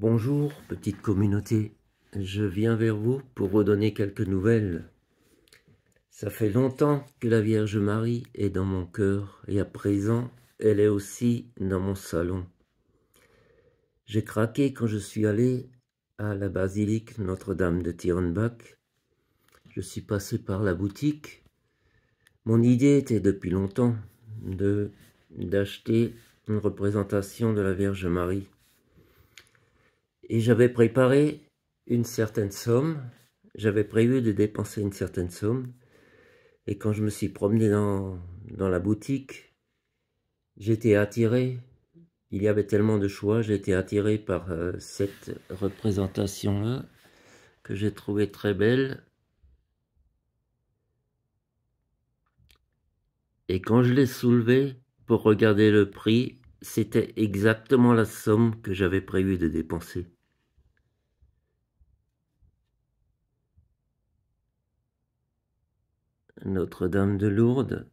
Bonjour, petite communauté. Je viens vers vous pour vous donner quelques nouvelles. Ça fait longtemps que la Vierge Marie est dans mon cœur et à présent, elle est aussi dans mon salon. J'ai craqué quand je suis allé à la basilique Notre-Dame de Tierenbach. Je suis passé par la boutique. Mon idée était depuis longtemps d'acheter une représentation de la Vierge Marie. Et j'avais préparé une certaine somme, j'avais prévu de dépenser une certaine somme, et quand je me suis promené dans la boutique, j'étais attiré, il y avait tellement de choix, j'ai été attiré par cette représentation-là, que j'ai trouvée très belle. Et quand je l'ai soulevée pour regarder le prix, c'était exactement la somme que j'avais prévu de dépenser. Notre-Dame de Lourdes.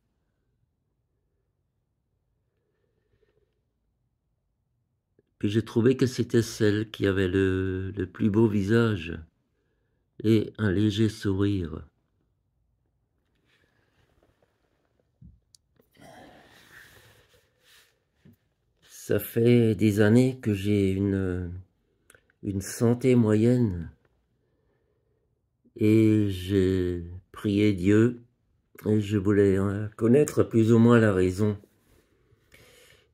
Puis j'ai trouvé que c'était celle qui avait le plus beau visage et un léger sourire. Ça fait des années que j'ai une santé moyenne et j'ai prié Dieu et je voulais connaître plus ou moins la raison.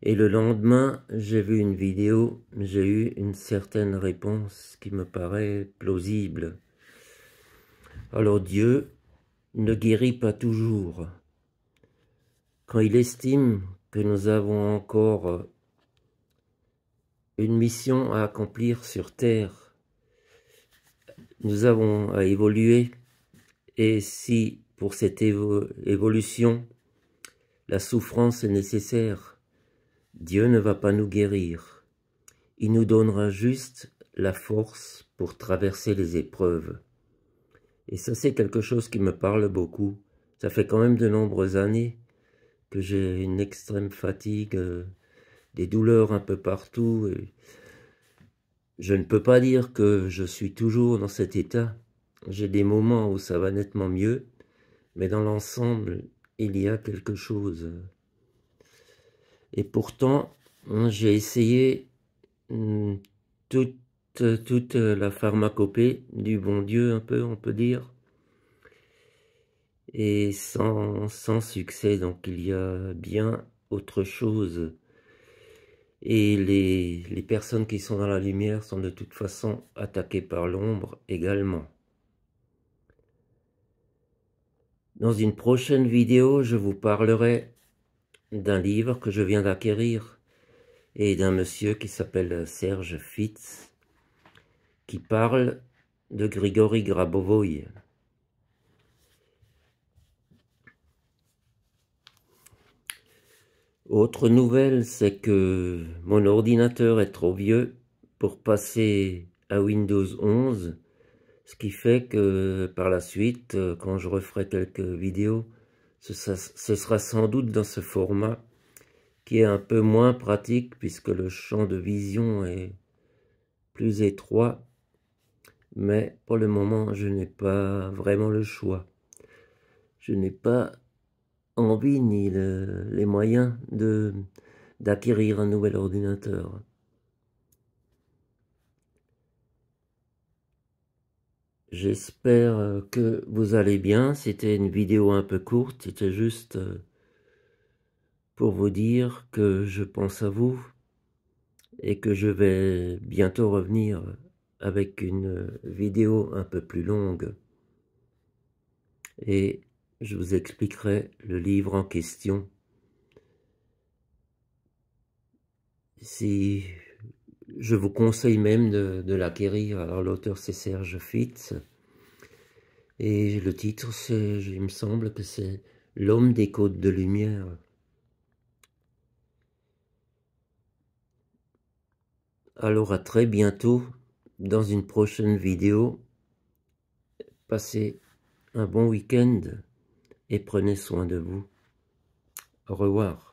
Et le lendemain, j'ai vu une vidéo, j'ai eu une certaine réponse qui me paraît plausible. Alors Dieu ne guérit pas toujours. Quand il estime que nous avons encore une mission à accomplir sur Terre, nous avons à évoluer, et si pour cette évolution, la souffrance est nécessaire, Dieu ne va pas nous guérir. Il nous donnera juste la force pour traverser les épreuves. Et ça, c'est quelque chose qui me parle beaucoup. Ça fait quand même de nombreuses années que j'ai une extrême fatigue, des douleurs un peu partout. Et je ne peux pas dire que je suis toujours dans cet état. J'ai des moments où ça va nettement mieux, mais dans l'ensemble, il y a quelque chose. Et pourtant, j'ai essayé toute la pharmacopée du bon Dieu, un peu, on peut dire, et sans succès. Donc il y a bien autre chose. Et les personnes qui sont dans la lumière sont de toute façon attaquées par l'ombre également. Dans une prochaine vidéo, je vous parlerai d'un livre que je viens d'acquérir et d'un monsieur qui s'appelle Serge Fitz, qui parle de Grigori Grabovoï. Autre nouvelle, c'est que mon ordinateur est trop vieux pour passer à Windows 11, ce qui fait que par la suite, quand je referai quelques vidéos, ce sera sans doute dans ce format qui est un peu moins pratique puisque le champ de vision est plus étroit, mais pour le moment, je n'ai pas vraiment le choix. Je n'ai pas envie ni les moyens d'acquérir un nouvel ordinateur. J'espère que vous allez bien. C'était une vidéo un peu courte, c'était juste pour vous dire que je pense à vous et que je vais bientôt revenir avec une vidéo un peu plus longue. Et je vous expliquerai le livre en question. Si je vous conseille même de l'acquérir. Alors l'auteur c'est Serge Fitz. Et le titre, il me semble que c'est L'homme des côtes de lumière. Alors à très bientôt dans une prochaine vidéo. Passez un bon week-end et prenez soin de vous. Au revoir.